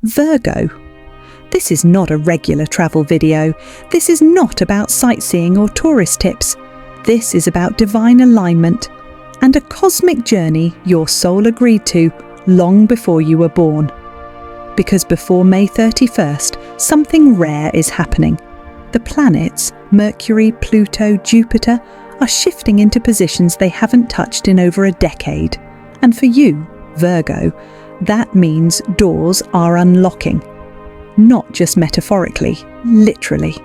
Virgo. This is not a regular travel video. This is not about sightseeing or tourist tips. This is about divine alignment and a cosmic journey your soul agreed to long before you were born. Because before May 31st, something rare is happening. The planets, Mercury, Pluto, Jupiter, are shifting into positions they haven't touched in over a decade. And for you, Virgo, that means doors are unlocking. Not just metaphorically, literally.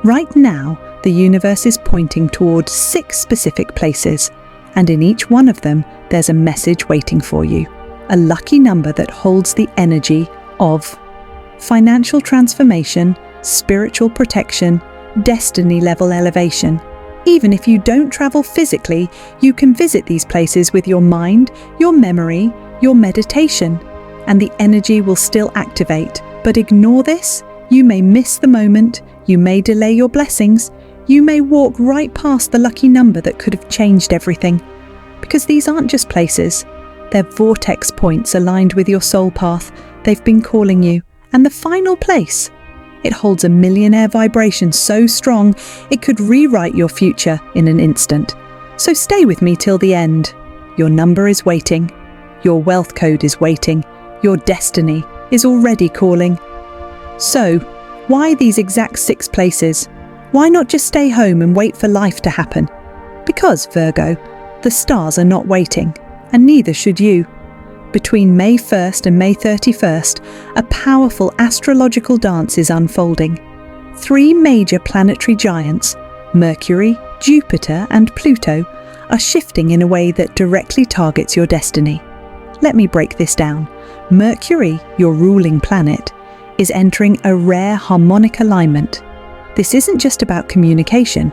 Right now, the universe is pointing towards 6 specific places, and in each one of them, there's a message waiting for you. A lucky number that holds the energy of financial transformation, spiritual protection, destiny-level elevation. Even if you don't travel physically, you can visit these places with your mind, your memory, your meditation, and the energy will still activate. But ignore this. You may miss the moment, you may delay your blessings, you may walk right past the lucky number that could have changed everything. Because these aren't just places, they're vortex points aligned with your soul path. They've been calling you. And the final place, it holds a millionaire vibration so strong it could rewrite your future in an instant. So stay with me till the end. Your number is waiting. Your wealth code is waiting. Your destiny is already calling. So, why these exact 6 places? Why not just stay home and wait for life to happen? Because, Virgo, the stars are not waiting, and neither should you. Between May 1st and May 31st, a powerful astrological dance is unfolding. 3 major planetary giants, Mercury, Jupiter, and Pluto, are shifting in a way that directly targets your destiny. Let me break this down. Mercury, your ruling planet, is entering a rare harmonic alignment. This isn't just about communication.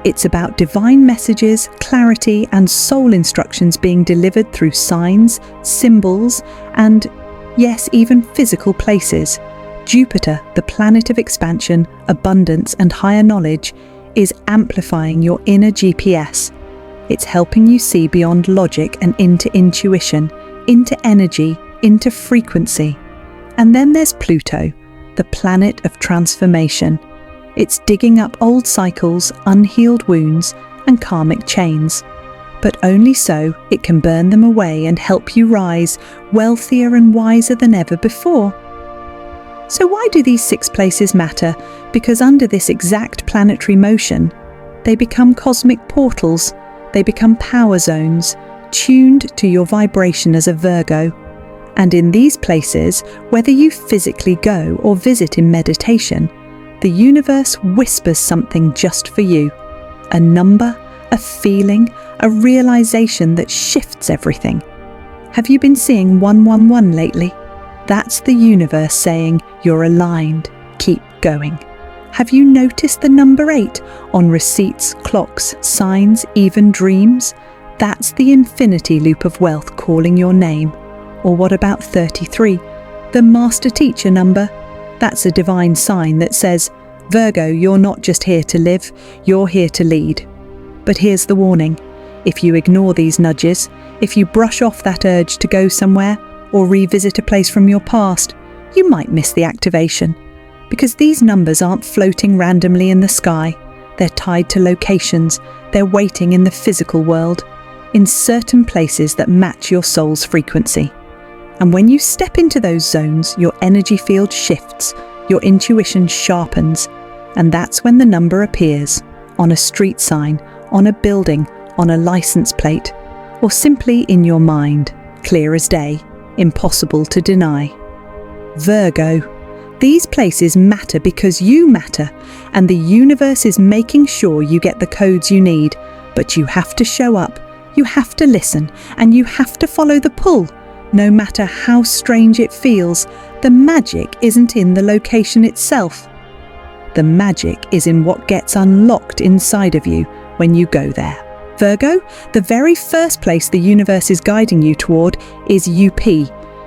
It's about divine messages, clarity, and soul instructions being delivered through signs, symbols, and, yes, even physical places. Jupiter, the planet of expansion, abundance, and higher knowledge, is amplifying your inner GPS. It's helping you see beyond logic and into intuition, into energy, into frequency. And then there's Pluto, the planet of transformation. It's digging up old cycles, unhealed wounds, and karmic chains. But only so it can burn them away and help you rise, wealthier and wiser than ever before. So why do these 6 places matter? Because under this exact planetary motion, they become cosmic portals, they become power zones, tuned to your vibration as a Virgo. And in these places, whether you physically go or visit in meditation, the universe whispers something just for you. A number, a feeling, a realization that shifts everything. Have you been seeing 111 lately? That's the universe saying you're aligned, keep going. Have you noticed the number 8 on receipts, clocks, signs, even dreams? That's the infinity loop of wealth calling your name. Or what about 33, the master teacher number? That's a divine sign that says, Virgo, you're not just here to live, you're here to lead. But here's the warning. If you ignore these nudges, if you brush off that urge to go somewhere or revisit a place from your past, you might miss the activation. Because these numbers aren't floating randomly in the sky. They're tied to locations. They're waiting in the physical world, in certain places that match your soul's frequency. And when you step into those zones, your energy field shifts, your intuition sharpens, and that's when the number appears, on a street sign, on a building, on a license plate, or simply in your mind, clear as day, impossible to deny. Virgo, these places matter because you matter, and the universe is making sure you get the codes you need, but you have to show up, you have to listen, and you have to follow the pull. No matter how strange it feels, the magic isn't in the location itself. The magic is in what gets unlocked inside of you when you go there. Virgo, the very first place the universe is guiding you toward is UP.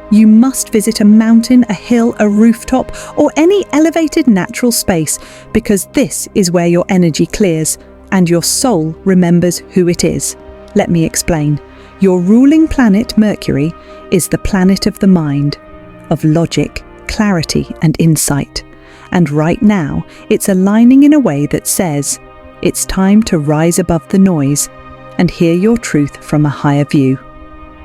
You must visit a mountain, a hill, a rooftop, or any elevated natural space, because this is where your energy clears and your soul remembers who it is. Let me explain. Your ruling planet, Mercury, is the planet of the mind, of logic clarity and insight. And right now, it's aligning in a way that says, it's time to rise above the noise and hear your truth from a higher view.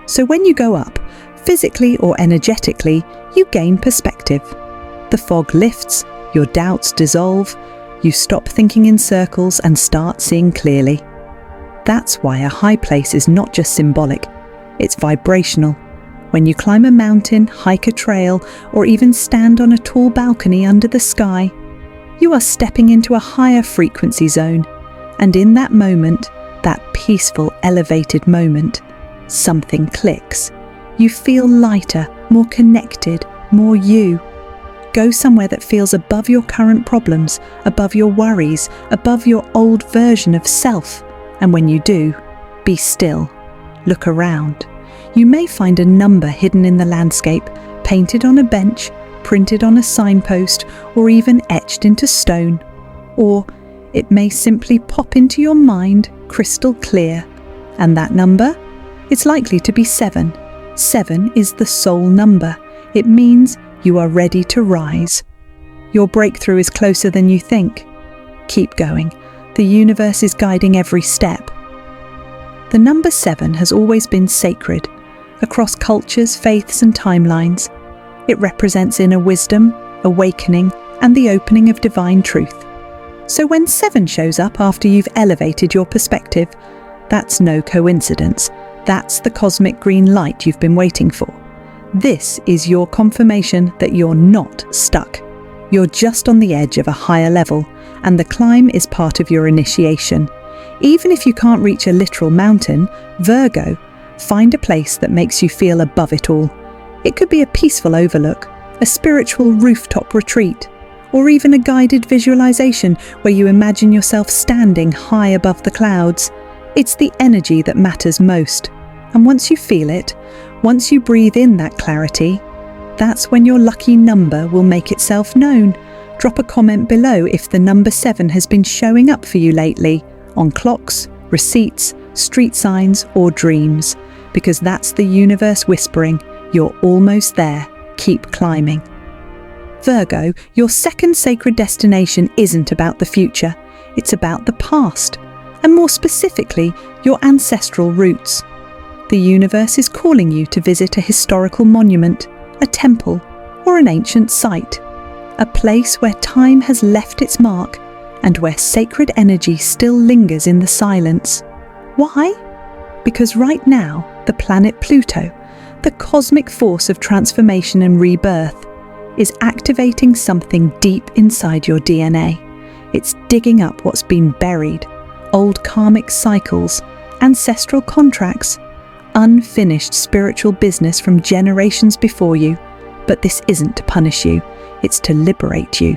So when you go up, physically or energetically, you gain perspective. The fog lifts, your doubts dissolve, you stop thinking in circles and start seeing clearly. That's why a high place is not just symbolic, it's vibrational. When you climb a mountain, hike a trail, or even stand on a tall balcony under the sky, you are stepping into a higher frequency zone. And in that moment, that peaceful, elevated moment, something clicks. You feel lighter, more connected, more you. Go somewhere that feels above your current problems, above your worries, above your old version of self. And when you do, be still. Look around. You may find a number hidden in the landscape, painted on a bench, printed on a signpost, or even etched into stone. Or it may simply pop into your mind, crystal clear. And that number? It's likely to be 7. 7 is the soul number. It means you are ready to rise. Your breakthrough is closer than you think. Keep going. The universe is guiding every step. The number 7 has always been sacred, across cultures, faiths and timelines. It represents inner wisdom, awakening, and the opening of divine truth. So when 7 shows up after you've elevated your perspective, that's no coincidence. That's the cosmic green light you've been waiting for. This is your confirmation that you're not stuck. You're just on the edge of a higher level, and the climb is part of your initiation. Even if you can't reach a literal mountain, Virgo, find a place that makes you feel above it all. It could be a peaceful overlook, a spiritual rooftop retreat, or even a guided visualization where you imagine yourself standing high above the clouds. It's the energy that matters most. And once you feel it, once you breathe in that clarity, that's when your lucky number will make itself known. Drop a comment below if the number 7 has been showing up for you lately, on clocks, receipts, street signs, or dreams, because that's the universe whispering, you're almost there, keep climbing. Virgo, your second sacred destination isn't about the future, it's about the past, and more specifically, your ancestral roots. The universe is calling you to visit a historical monument, a temple, or an ancient site, a place where time has left its mark and where sacred energy still lingers in the silence. Why? Because right now, the planet Pluto, the cosmic force of transformation and rebirth, is activating something deep inside your DNA. It's digging up what's been buried, old karmic cycles, ancestral contracts, unfinished spiritual business from generations before you. But this isn't to punish you, it's to liberate you.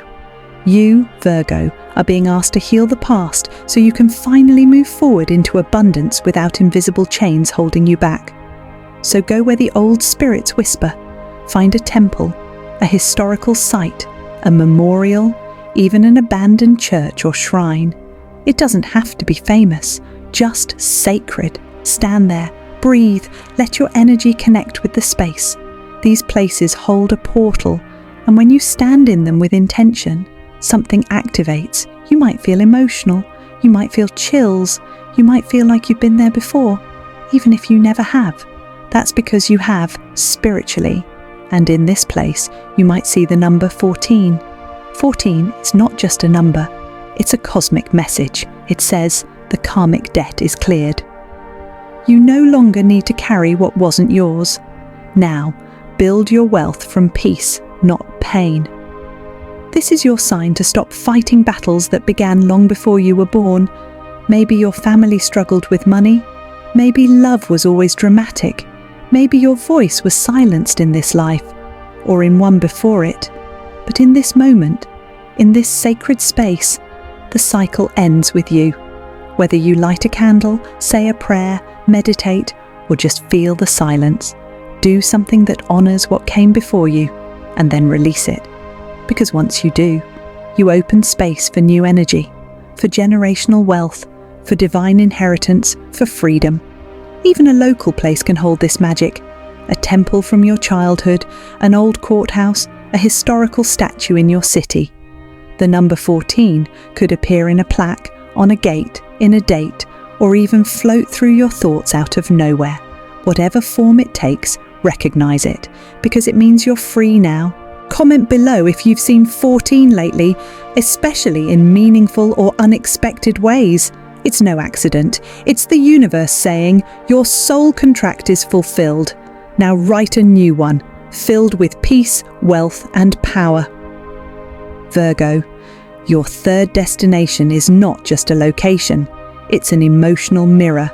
You, Virgo, are being asked to heal the past so you can finally move forward into abundance without invisible chains holding you back. So go where the old spirits whisper. Find a temple, a historical site, a memorial, even an abandoned church or shrine. It doesn't have to be famous, just sacred. Stand there, breathe, let your energy connect with the space. These places hold a portal, and when you stand in them with intention, something activates. You might feel emotional, you might feel chills, you might feel like you've been there before, even if you never have. That's because you have, spiritually. And in this place, you might see the number 14. 14 is not just a number, it's a cosmic message. It says, the karmic debt is cleared. You no longer need to carry what wasn't yours. Now, build your wealth from peace, not pain. This is your sign to stop fighting battles that began long before you were born. Maybe your family struggled with money. Maybe love was always dramatic. Maybe your voice was silenced in this life, or in one before it. But in this moment, in this sacred space, the cycle ends with you. Whether you light a candle, say a prayer, meditate, or just feel the silence, do something that honors what came before you, and then release it. Because once you do, you open space for new energy, for generational wealth, for divine inheritance, for freedom. Even a local place can hold this magic. A temple from your childhood, an old courthouse, a historical statue in your city. The number 14 could appear in a plaque, on a gate, in a date, or even float through your thoughts out of nowhere. Whatever form it takes, recognize it, because it means you're free now. Comment below if you've seen 14 lately, especially in meaningful or unexpected ways. It's no accident. It's the universe saying, your soul contract is fulfilled. Now write a new one, filled with peace, wealth, and power. Virgo, your third destination is not just a location. It's an emotional mirror,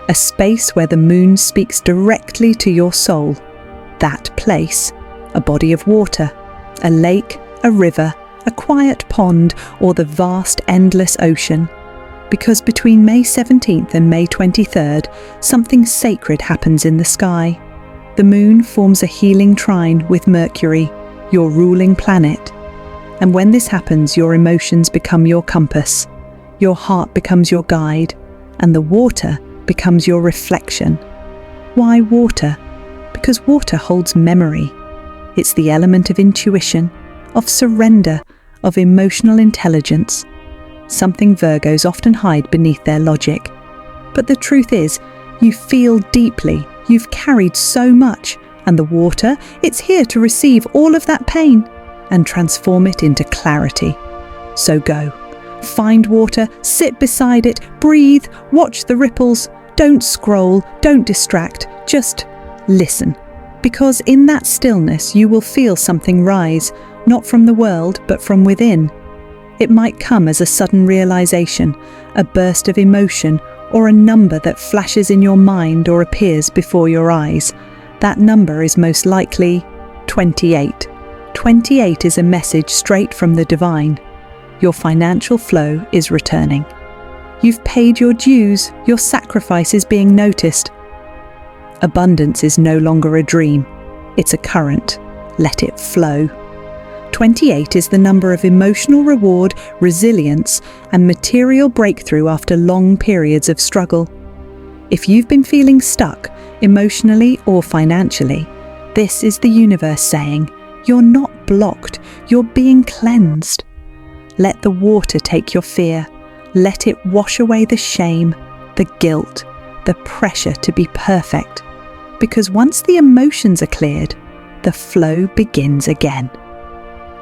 a space where the moon speaks directly to your soul. That place, a body of water, a lake, a river, a quiet pond, or the vast, endless ocean. Because between May 17th and May 23rd, something sacred happens in the sky. The moon forms a healing trine with Mercury, your ruling planet. And when this happens, your emotions become your compass, your heart becomes your guide, and the water becomes your reflection. Why water? Because water holds memory. It's the element of intuition, of surrender, of emotional intelligence, something Virgos often hide beneath their logic. But the truth is, you feel deeply, you've carried so much, and the water, it's here to receive all of that pain and transform it into clarity. So go. Find water, sit beside it, breathe, watch the ripples. Don't scroll, don't distract, just listen. Because in that stillness you will feel something rise, not from the world, but from within. It might come as a sudden realization, a burst of emotion, or a number that flashes in your mind or appears before your eyes. That number is most likely 28. 28 is a message straight from the divine. Your financial flow is returning. You've paid your dues, your sacrifice is being noticed. Abundance is no longer a dream, it's a current. Let it flow. 28 is the number of emotional reward, resilience, and material breakthrough after long periods of struggle. If you've been feeling stuck, emotionally or financially, this is the universe saying, you're not blocked, you're being cleansed. Let the water take your fear. Let it wash away the shame, the guilt, the pressure to be perfect. Because once the emotions are cleared, the flow begins again.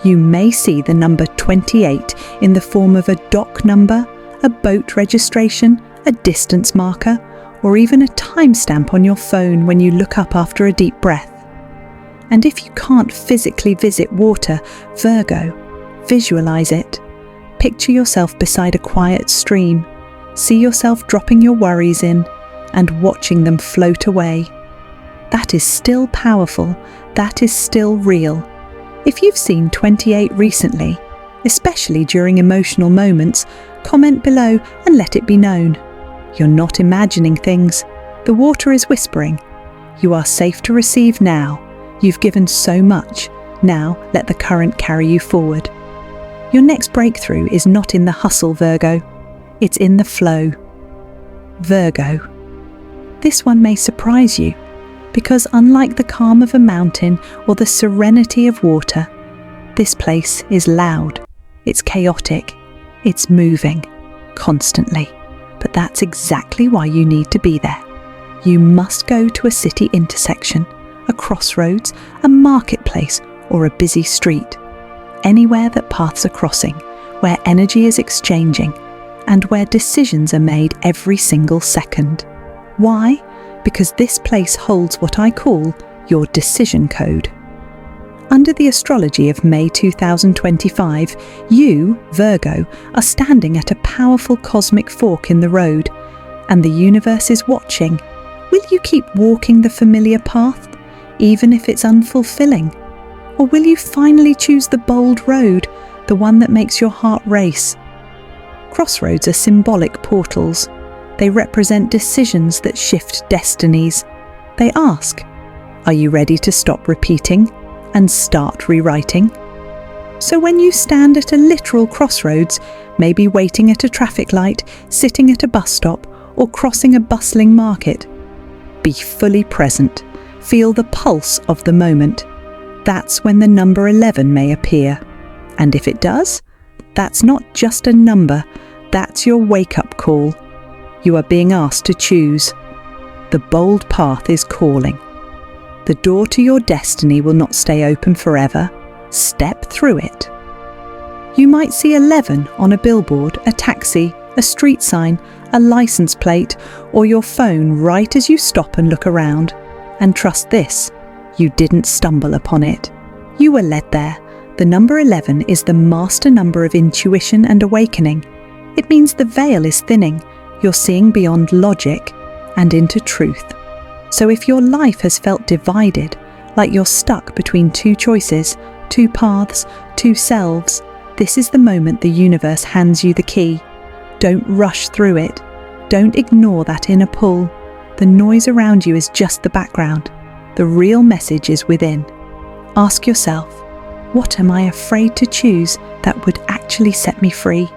You may see the number 28 in the form of a dock number, a boat registration, a distance marker, or even a timestamp on your phone when you look up after a deep breath. And if you can't physically visit water, Virgo, visualize it. Picture yourself beside a quiet stream. See yourself dropping your worries in and watching them float away. That is still powerful. That is still real. If you've seen 28 recently, especially during emotional moments, comment below and let it be known. You're not imagining things. The water is whispering. You are safe to receive now. You've given so much. Now let the current carry you forward. Your next breakthrough is not in the hustle, Virgo. It's in the flow. Virgo. This one may surprise you, because unlike the calm of a mountain or the serenity of water, this place is loud, it's chaotic, it's moving, constantly. But that's exactly why you need to be there. You must go to a city intersection, a crossroads, a marketplace, or a busy street. Anywhere that paths are crossing, where energy is exchanging, and where decisions are made every single second. Why? Because this place holds what I call your decision code. Under the astrology of May 2025, you, Virgo, are standing at a powerful cosmic fork in the road, and the universe is watching. Will you keep walking the familiar path, even if it's unfulfilling? Or will you finally choose the bold road, the one that makes your heart race? Crossroads are symbolic portals. They represent decisions that shift destinies. They ask, are you ready to stop repeating and start rewriting? So when you stand at a literal crossroads, maybe waiting at a traffic light, sitting at a bus stop, or crossing a bustling market, be fully present. Feel the pulse of the moment. that's when the number 11 may appear. And if it does, that's not just a number, that's your wake-up call. You are being asked to choose. The bold path is calling. The door to your destiny will not stay open forever. Step through it. You might see 11 on a billboard, a taxi, a street sign, a license plate, or your phone right as you stop and look around. And trust this, you didn't stumble upon it. You were led there. The number 11 is the master number of intuition and awakening. It means the veil is thinning. You're seeing beyond logic and into truth. So if your life has felt divided, like you're stuck between two choices, two paths, two selves, this is the moment the universe hands you the key. Don't rush through it. Don't ignore that inner pull. The noise around you is just the background. The real message is within. Ask yourself, what am I afraid to choose that would actually set me free?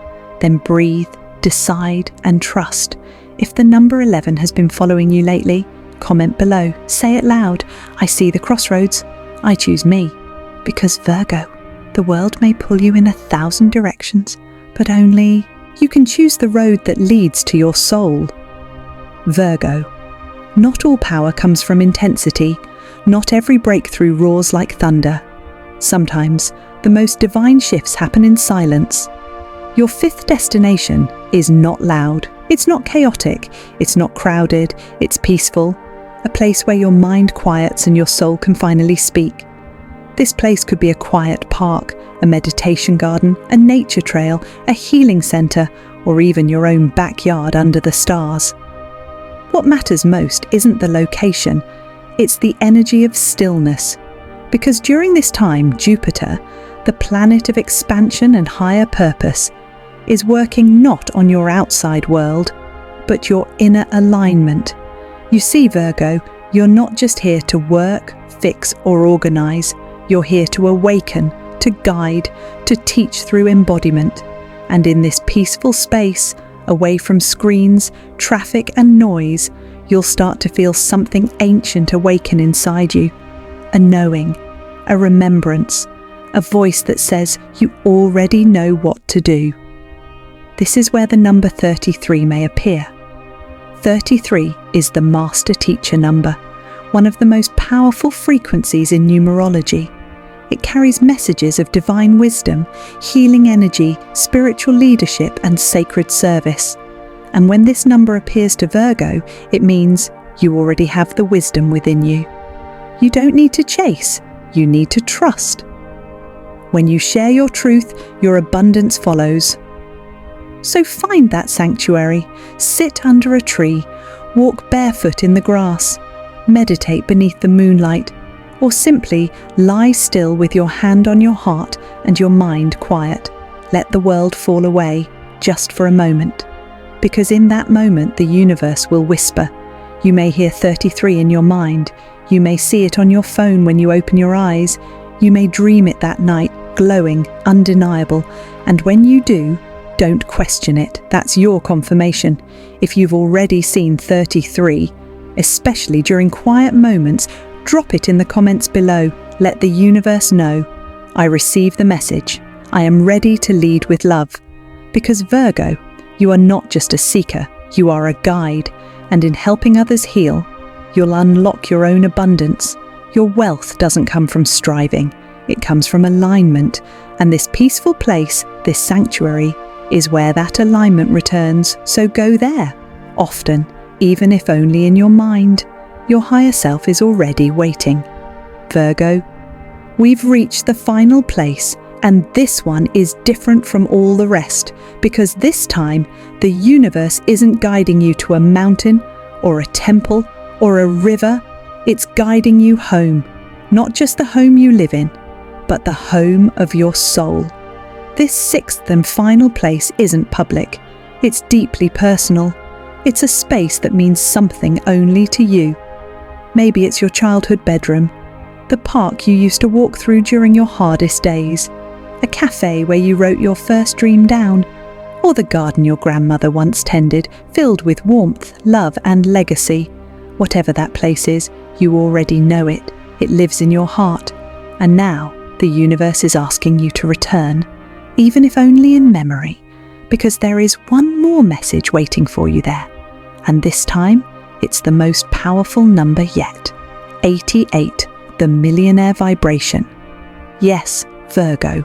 Then breathe, decide, and trust. If the number 11 has been following you lately, comment below. Say it loud. I see the crossroads. I choose me. Because Virgo, the world may pull you in 1,000 directions, but only you can choose the road that leads to your soul. Virgo, not all power comes from intensity. Not every breakthrough roars like thunder. Sometimes, the most divine shifts happen in silence. Your fifth destination is not loud. It's not chaotic. It's not crowded. It's peaceful. A place where your mind quiets and your soul can finally speak. This place could be a quiet park, a meditation garden, a nature trail, a healing centre, or even your own backyard under the stars. What matters most isn't the location, it's the energy of stillness. Because during this time, Jupiter, the planet of expansion and higher purpose, is working not on your outside world, but your inner alignment. You see, Virgo, you're not just here to work, fix, or organise. You're here to awaken, to guide, to teach through embodiment. And in this peaceful space, away from screens, traffic and noise, you'll start to feel something ancient awaken inside you. A knowing, a remembrance, a voice that says you already know what to do. This is where the number 33 may appear. 33 is the master teacher number, one of the most powerful frequencies in numerology. It carries messages of divine wisdom, healing energy, spiritual leadership, and sacred service. And when this number appears to Virgo, it means you already have the wisdom within you. You don't need to chase, you need to trust. When you share your truth, your abundance follows. So find that sanctuary, sit under a tree, walk barefoot in the grass, meditate beneath the moonlight, or simply lie still with your hand on your heart and your mind quiet. Let the world fall away, just for a moment. Because in that moment the universe will whisper. You may hear 33 in your mind. You may see it on your phone when you open your eyes. You may dream it that night, glowing, undeniable. And when you do, don't question it. That's your confirmation. If you've already seen 33, especially during quiet moments, drop it in the comments below. Let the universe know. I receive the message. I am ready to lead with love. Because Virgo, you are not just a seeker, you are a guide. And in helping others heal, you'll unlock your own abundance. Your wealth doesn't come from striving. It comes from alignment. And this peaceful place, this sanctuary, is where that alignment returns. So go there. Often, even if only in your mind. Your higher self is already waiting. Virgo, we've reached the final place, and this one is different from all the rest, because this time the universe isn't guiding you to a mountain or a temple or a river. It's guiding you home, not just the home you live in, but the home of your soul. This sixth and final place isn't public. It's deeply personal. It's a space that means something only to you. Maybe it's your childhood bedroom, the park you used to walk through during your hardest days, a cafe where you wrote your first dream down, or the garden your grandmother once tended, filled with warmth, love, and legacy. Whatever that place is, you already know it. It lives in your heart. And now the universe is asking you to return, even if only in memory, because there is one more message waiting for you there. And this time, it's the most powerful number yet. 88, the millionaire vibration. Yes, Virgo,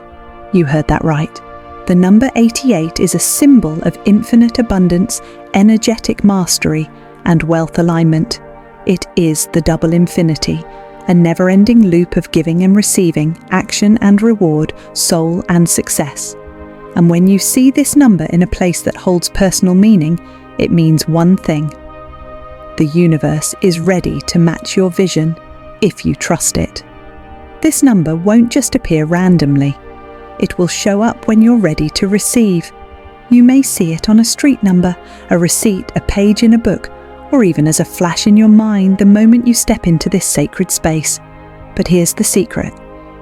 you heard that right. The number 88 is a symbol of infinite abundance, energetic mastery, and wealth alignment. It is the double infinity, a never-ending loop of giving and receiving, action and reward, soul and success. And when you see this number in a place that holds personal meaning, it means one thing. The universe is ready to match your vision if you trust it. This number won't just appear randomly. It will show up when you're ready to receive. You may see it on a street number, a receipt, a page in a book, or even as a flash in your mind the moment you step into this sacred space. But here's the secret.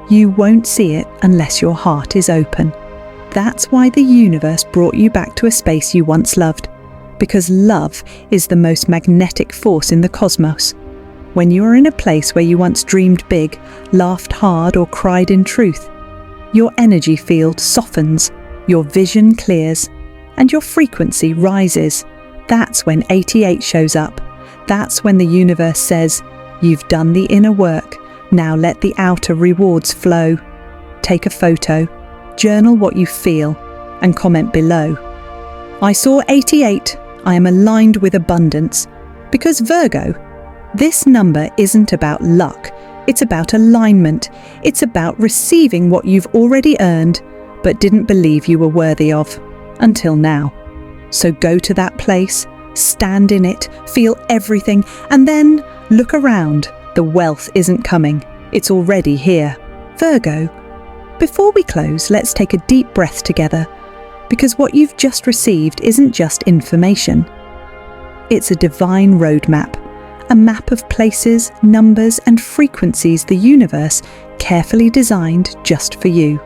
You won't see it unless your heart is open. That's why the universe brought you back to a space you once loved, because love is the most magnetic force in the cosmos. When you are in a place where you once dreamed big, laughed hard, or cried in truth, your energy field softens, your vision clears, and your frequency rises. That's when 88 shows up. That's when the universe says, "You've done the inner work, now let the outer rewards flow." Take a photo, journal what you feel, and comment below. I saw 88, I am aligned with abundance. Because Virgo, this number isn't about luck, it's about alignment. It's about receiving what you've already earned, but didn't believe you were worthy of, until now. So go to that place, stand in it, feel everything, and then look around. The wealth isn't coming, it's already here. Virgo, before we close, let's take a deep breath together, because what you've just received isn't just information. It's a divine roadmap, a map of places, numbers, and frequencies the universe carefully designed just for you.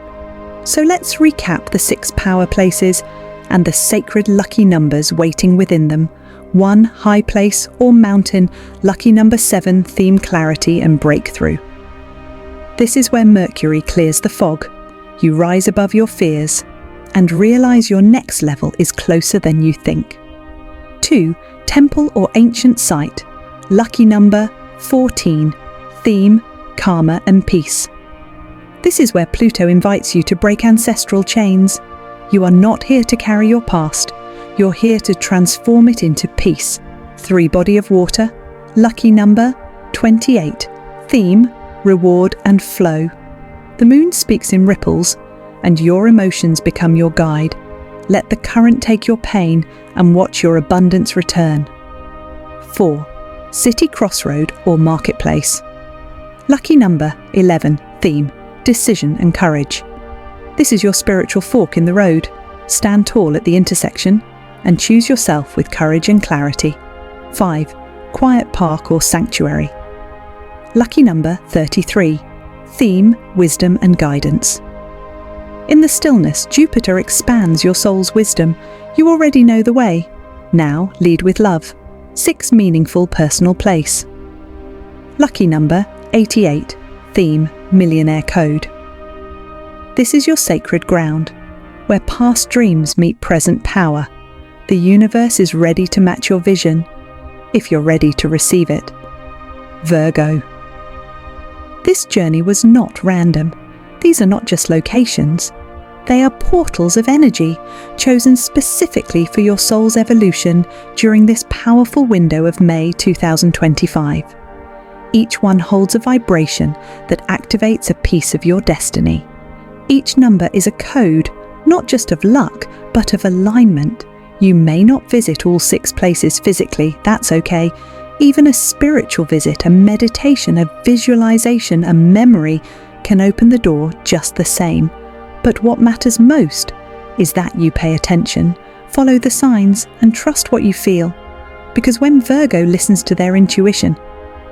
So let's recap the 6 power places and the sacred lucky numbers waiting within them. 1, high place or mountain, lucky number 7, theme clarity and breakthrough. This is where Mercury clears the fog. You rise above your fears and realize your next level is closer than you think. 2, temple or ancient site, lucky number 14, theme, karma and peace. This is where Pluto invites you to break ancestral chains. You are not here to carry your past, you're here to transform it into peace. 3, body of water, lucky number 28, theme, reward and flow. The moon speaks in ripples, and your emotions become your guide. Let the current take your pain and watch your abundance return. 4, city crossroad or marketplace. Lucky number 11, theme, decision and courage. This is your spiritual fork in the road. Stand tall at the intersection and choose yourself with courage and clarity. 5, quiet park or sanctuary. Lucky number 33, theme, wisdom and guidance. In the stillness, Jupiter expands your soul's wisdom. You already know the way. Now lead with love. 6, meaningful personal place. Lucky number 88, theme, millionaire code. This is your sacred ground, where past dreams meet present power. The universe is ready to match your vision, if you're ready to receive it. Virgo. This journey was not random. These are not just locations. They are portals of energy, chosen specifically for your soul's evolution during this powerful window of May 2025. Each one holds a vibration that activates a piece of your destiny. Each number is a code, not just of luck, but of alignment. You may not visit all 6 places physically, that's okay. Even a spiritual visit, a meditation, a visualization, a memory can open the door just the same. But what matters most is that you pay attention, follow the signs, and trust what you feel. Because when Virgo listens to their intuition,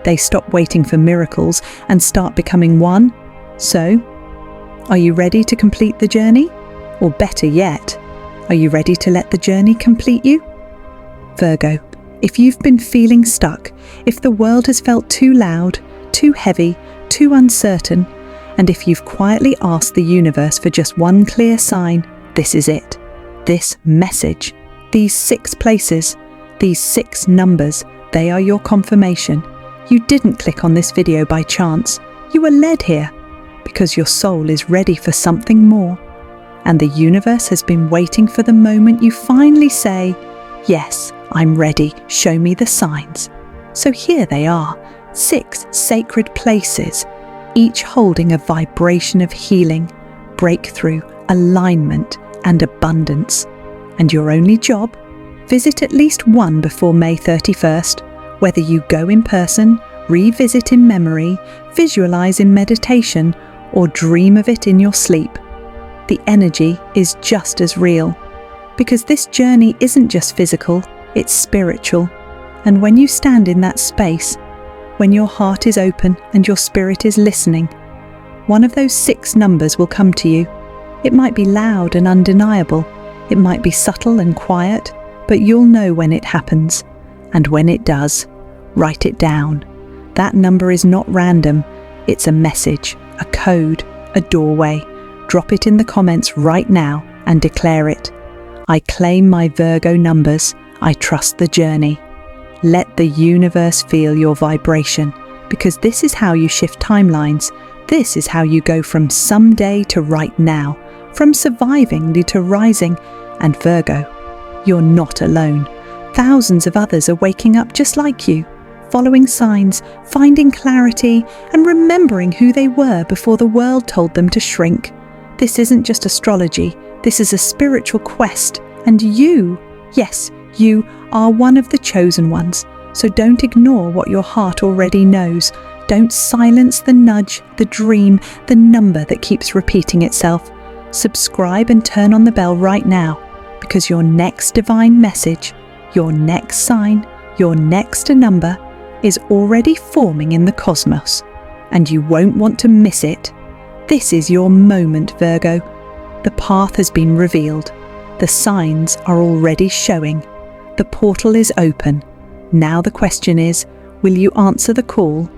they stop waiting for miracles and start becoming one. So, are you ready to complete the journey? Or better yet, are you ready to let the journey complete you? Virgo, if you've been feeling stuck, if the world has felt too loud, too heavy, too uncertain, And if you've quietly asked the universe for just one clear sign, this is it. This message, these 6 places, these 6 numbers, they are your confirmation. You didn't click on this video by chance. You were led here because your soul is ready for something more. And the universe has been waiting for the moment you finally say, yes, I'm ready, show me the signs. So here they are, 6 sacred places, each holding a vibration of healing, breakthrough, alignment, and abundance. And your only job? Visit at least one before May 31st, whether you go in person, revisit in memory, visualize in meditation, or dream of it in your sleep. The energy is just as real, because this journey isn't just physical, it's spiritual. And when you stand in that space, when your heart is open and your spirit is listening, one of those 6 numbers will come to you. It might be loud and undeniable, it might be subtle and quiet, but you'll know when it happens. And when it does, write it down. That number is not random, it's a message, a code, a doorway. Drop it in the comments right now and declare it. I claim my Virgo numbers, I trust the journey. Let the universe feel your vibration, because this is how you shift timelines. This is how you go from someday to right now, from surviving to rising. And Virgo, you're not alone. Thousands of others are waking up just like you, following signs, finding clarity, and remembering who they were before the world told them to shrink. This isn't just astrology, this is a spiritual quest, and you, yes, you are one of the chosen ones. So don't ignore what your heart already knows. Don't silence the nudge, the dream, the number that keeps repeating itself. Subscribe and turn on the bell right now, because your next divine message, your next sign, your next number is already forming in the cosmos, and you won't want to miss it. This is your moment, Virgo. The path has been revealed. The signs are already showing. The portal is open. Now the question is, will you answer the call